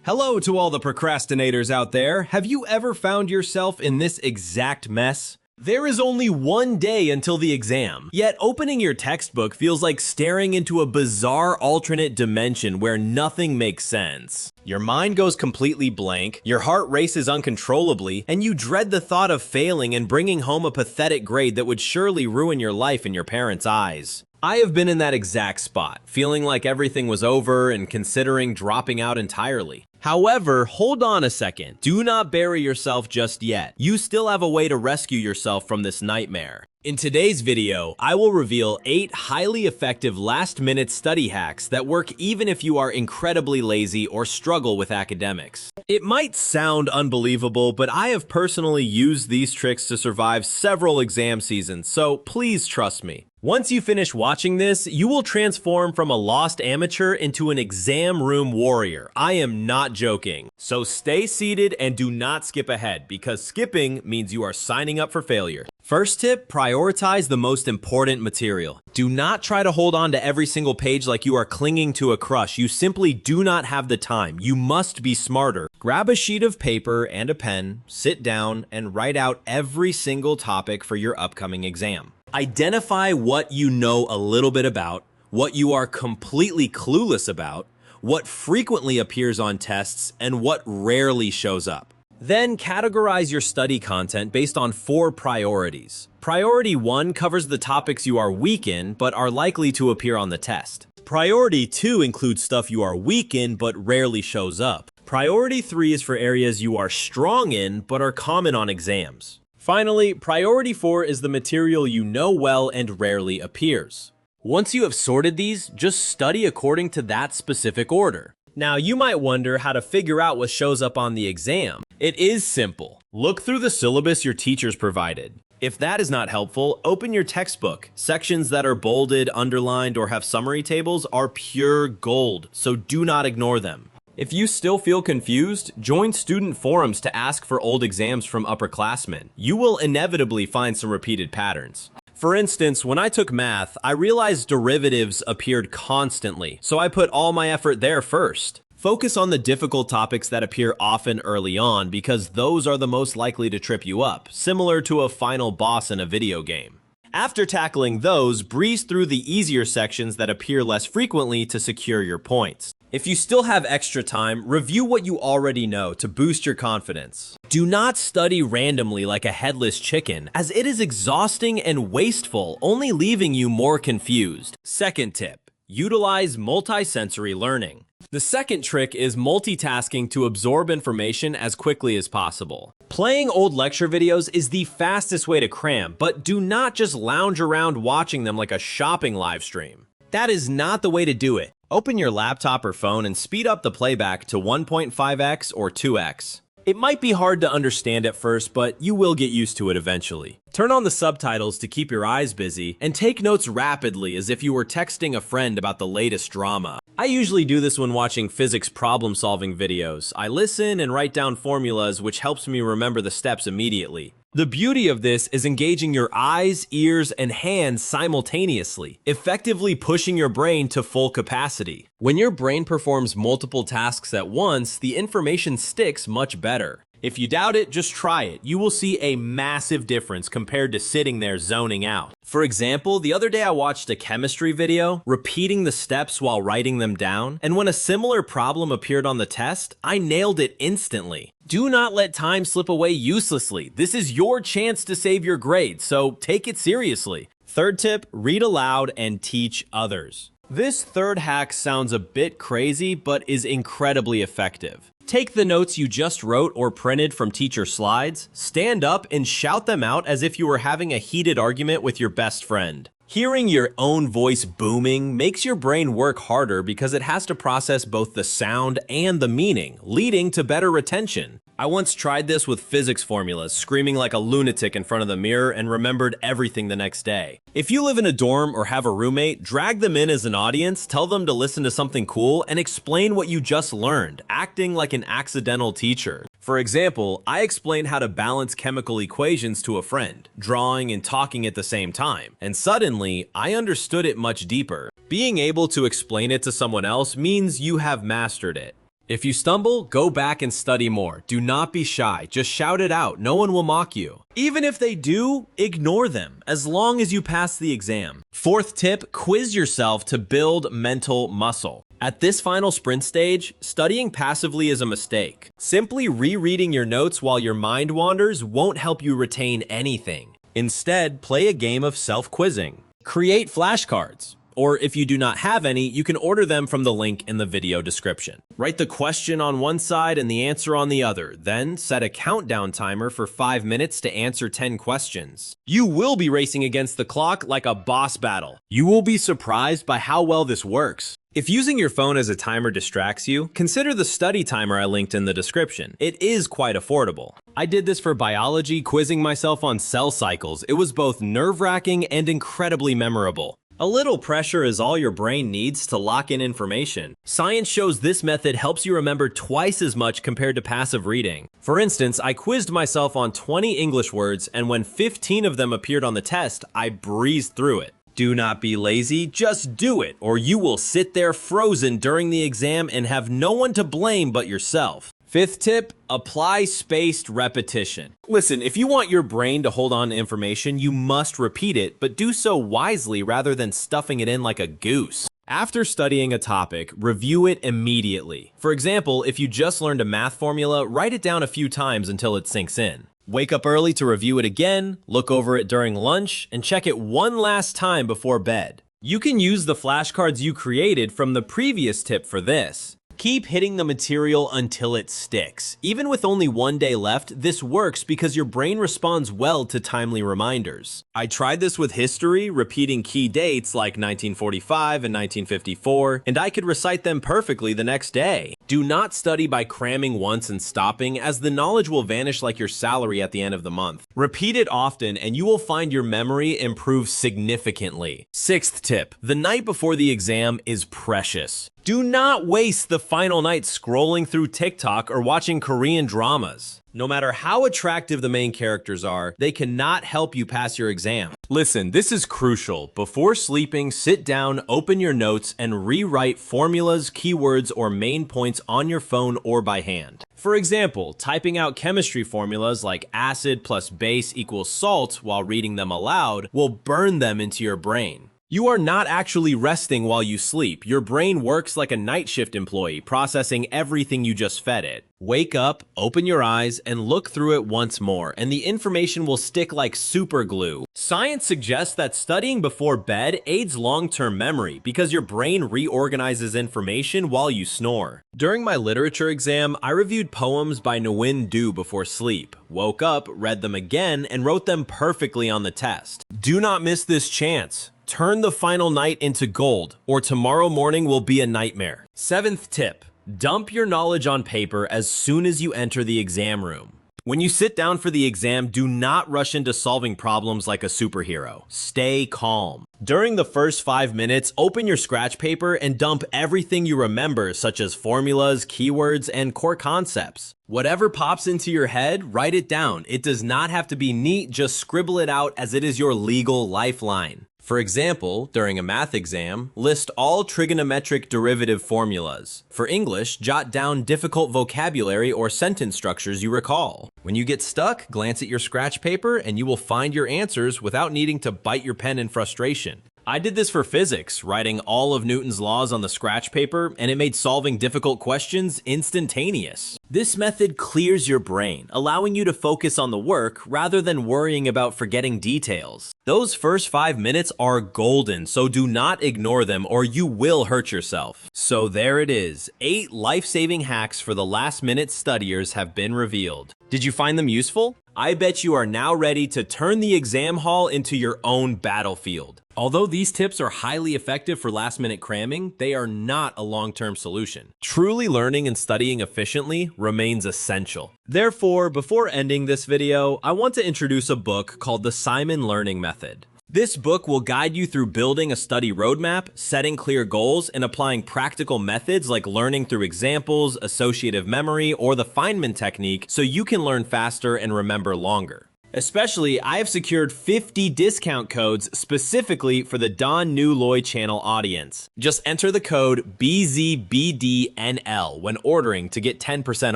Hello to all the procrastinators out there. Have you ever found yourself in this exact mess? There is only one day until the exam, yet opening your textbook feels like staring into a bizarre alternate dimension where nothing makes sense. Your mind goes completely blank, your heart races uncontrollably, and you dread the thought of failing and bringing home a pathetic grade that would surely ruin your life in your parents' eyes. I have been in that exact spot, feeling like everything was over and considering dropping out entirely. However, hold on a second. Do not bury yourself just yet. You still have a way to rescue yourself from this nightmare. In today's video, I will reveal 8 highly effective last-minute study hacks that work even if you are incredibly lazy or struggle with academics. It might sound unbelievable, but I have personally used these tricks to survive several exam seasons, so please trust me. Once you finish watching this, you will transform from a lost amateur into an exam room warrior. I am not joking. So stay seated and do not skip ahead, because skipping means you are signing up for failure. First tip, prioritize the most important material. Do not try to hold on to every single page like you are clinging to a crush. You simply do not have the time. You must be smarter. Grab a sheet of paper and a pen, sit down, and write out every single topic for your upcoming exam. Identify what you know a little bit about, what you are completely clueless about, what frequently appears on tests, and what rarely shows up. Then categorize your study content based on 4 priorities. Priority 1 covers the topics you are weak in but are likely to appear on the test. Priority 2 includes stuff you are weak in but rarely shows up. Priority 3 is for areas you are strong in but are common on exams. Finally, priority 4 is the material you know well and rarely appears. Once you have sorted these, just study according to that specific order. Now, you might wonder how to figure out what shows up on the exam. It is simple. Look through the syllabus your teachers provided. If that is not helpful, open your textbook. Sections that are bolded, underlined, or have summary tables are pure gold, so do not ignore them. If you still feel confused, join student forums to ask for old exams from upperclassmen. You will inevitably find some repeated patterns. For instance, when I took math, I realized derivatives appeared constantly, so I put all my effort there first. Focus on the difficult topics that appear often early on because those are the most likely to trip you up, similar to a final boss in a video game. After tackling those, breeze through the easier sections that appear less frequently to secure your points. If you still have extra time, review what you already know to boost your confidence. Do not study randomly like a headless chicken, as it is exhausting and wasteful, only leaving you more confused. Second tip, utilize multisensory learning. The second trick is multitasking to absorb information as quickly as possible. Playing old lecture videos is the fastest way to cram, but do not just lounge around watching them like a shopping live stream. That is not the way to do it. Open your laptop or phone and speed up the playback to 1.5x or 2x. It might be hard to understand at first, but you will get used to it eventually. Turn on the subtitles to keep your eyes busy, and take notes rapidly as if you were texting a friend about the latest drama. I usually do this when watching physics problem-solving videos. I listen and write down formulas, which helps me remember the steps immediately. The beauty of this is engaging your eyes, ears, and hands simultaneously, effectively pushing your brain to full capacity. When your brain performs multiple tasks at once, the information sticks much better. If you doubt it, just try it. You will see a massive difference compared to sitting there zoning out. For example, the other day I watched a chemistry video, repeating the steps while writing them down, and when a similar problem appeared on the test, I nailed it instantly. Do not let time slip away uselessly. This is your chance to save your grade, so take it seriously. Third tip, read aloud and teach others. This third hack sounds a bit crazy, but is incredibly effective. Take the notes you just wrote or printed from teacher slides, stand up and shout them out as if you were having a heated argument with your best friend. Hearing your own voice booming makes your brain work harder because it has to process both the sound and the meaning, leading to better retention. I once tried this with physics formulas, screaming like a lunatic in front of the mirror and remembered everything the next day. If you live in a dorm or have a roommate, drag them in as an audience, tell them to listen to something cool, and explain what you just learned, acting like an accidental teacher. For example, I explained how to balance chemical equations to a friend, drawing and talking at the same time, and suddenly, I understood it much deeper. Being able to explain it to someone else means you have mastered it. If you stumble, go back and study more. Do not be shy. Just shout it out. No one will mock you. Even if they do, ignore them, as long as you pass the exam. Fourth tip, quiz yourself to build mental muscle. At this final sprint stage, studying passively is a mistake. Simply rereading your notes while your mind wanders won't help you retain anything. Instead, play a game of self-quizzing. Create flashcards. Or if you do not have any, you can order them from the link in the video description. Write the question on one side and the answer on the other, then set a countdown timer for 5 minutes to answer 10 questions. You will be racing against the clock like a boss battle. You will be surprised by how well this works. If using your phone as a timer distracts you, consider the study timer I linked in the description. It is quite affordable. I did this for biology, quizzing myself on cell cycles. It was both nerve-wracking and incredibly memorable. A little pressure is all your brain needs to lock in information. Science shows this method helps you remember twice as much compared to passive reading. For instance, I quizzed myself on 20 English words, and when 15 of them appeared on the test, I breezed through it. Do not be lazy, just do it, or you will sit there frozen during the exam and have no one to blame but yourself. Fifth tip, apply spaced repetition. Listen, if you want your brain to hold on to information, you must repeat it, but do so wisely rather than stuffing it in like a goose. After studying a topic, review it immediately. For example, if you just learned a math formula, write it down a few times until it sinks in. Wake up early to review it again, look over it during lunch, and check it one last time before bed. You can use the flashcards you created from the previous tip for this. Keep hitting the material until it sticks. Even with only one day left, this works because your brain responds well to timely reminders. I tried this with history, repeating key dates like 1945 and 1954, and I could recite them perfectly the next day. Do not study by cramming once and stopping, as the knowledge will vanish like your salary at the end of the month. Repeat it often and you will find your memory improve significantly. Sixth tip, the night before the exam is precious. Do not waste the final night scrolling through TikTok or watching Korean dramas. No matter how attractive the main characters are, they cannot help you pass your exam. Listen, this is crucial. Before sleeping, sit down, open your notes, and rewrite formulas, keywords, or main points on your phone or by hand. For example, typing out chemistry formulas like acid plus base equals salt while reading them aloud will burn them into your brain. You are not actually resting while you sleep. Your brain works like a night shift employee, processing everything you just fed it. Wake up, open your eyes, and look through it once more, and the information will stick like super glue. Science suggests that studying before bed aids long-term memory because your brain reorganizes information while you snore. During my literature exam, I reviewed poems by Nguyen Du before sleep, woke up, read them again, and wrote them perfectly on the test. Do not miss this chance. Turn the final night into gold, or tomorrow morning will be a nightmare. Seventh tip, dump your knowledge on paper as soon as you enter the exam room. When you sit down for the exam, do not rush into solving problems like a superhero. Stay calm. During the first 5 minutes, open your scratch paper and dump everything you remember, such as formulas, keywords, and core concepts. Whatever pops into your head, write it down. It does not have to be neat, just scribble it out as it is your legal lifeline. For example, during a math exam, list all trigonometric derivative formulas. For English, jot down difficult vocabulary or sentence structures you recall. When you get stuck, glance at your scratch paper and you will find your answers without needing to bite your pen in frustration. I did this for physics, writing all of Newton's laws on the scratch paper, and it made solving difficult questions instantaneous. This method clears your brain, allowing you to focus on the work rather than worrying about forgetting details. Those first 5 minutes are golden, so do not ignore them or you will hurt yourself. So there it is. 8 life-saving hacks for the last-minute studiers have been revealed. Did you find them useful? I bet you are now ready to turn the exam hall into your own battlefield. Although these tips are highly effective for last-minute cramming, they are not a long-term solution. Truly learning and studying efficiently remains essential. Therefore, before ending this video, I want to introduce a book called The Simon Learning Method. This book will guide you through building a study roadmap, setting clear goals, and applying practical methods like learning through examples, associative memory, or the Feynman technique so you can learn faster and remember longer. Especially, I have secured 50 discount codes specifically for the Don New Loy channel audience. Just enter the code BZBDNL when ordering to get 10%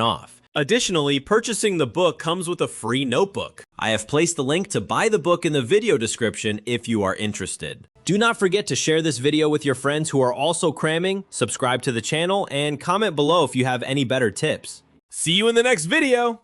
off. Additionally, purchasing the book comes with a free notebook. I have placed the link to buy the book in the video description if you are interested. Do not forget to share this video with your friends who are also cramming, subscribe to the channel, and comment below if you have any better tips. See you in the next video!